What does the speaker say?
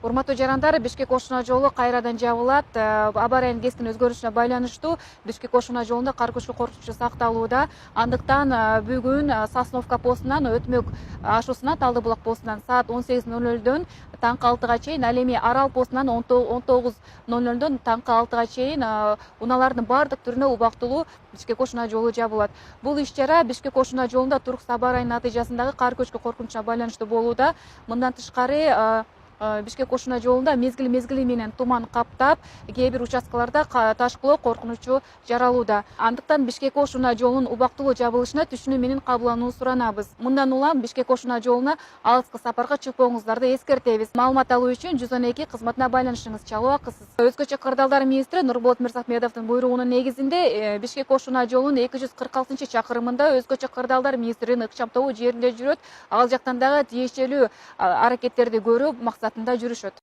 Урматтуу жарандар, Бишкек Кошуна жолу кайрадан жабылат. Аба ырайынын кескин өзгөрүшүнө байланыштуу Бишкек Кошуна жолунда кар көчкү коркунучу сакталууда. Андыктан бүгүн Сосновка постунан өтмөк ашуусуна Талды булак постунан саат 18:00дөн таңкы 6-га чейин, ал эми Арал постунан 19:00дөн таңкы 6-га чейин унаалардын баардык түрүнө убактылуу Бишкек Кошуна жолу жабылат. Бул иш-чара Бишкек Кошуна жолунда туруксуз аба ырайынын натыйжасындагы кар көчкү коркунучуна байланыштуу болууда. Мындан тышкары Бишкек Кошуна жолунда мезгили менен туман каптап, кээ бир участкаларда ташкылоо коркунучу жаралууда. Андыктан Бишкек Кошуна жолунун убактылуу жабылышына түшүнүү менен кабыл суранабыз. Мындан улам Бишкек Кошуна жолуна алыскы сапарга чыкпооңуздарды эскертебиз. Маалымат алуу үчүн 112 кызматына байланышыңыз чалуакысыз. Өзгөчө кырдаалдар министри Нурболот Мырзахметовдун буйругунун негизинде Бишкек Кошуна жолунун 246-чакырымында өзгөчө кырдаалдар министринин ыкчам тобу жеринде жүрөт. Ал жактан дагы тиешелүү аракеттерди көрүү максатында жүрүшөт.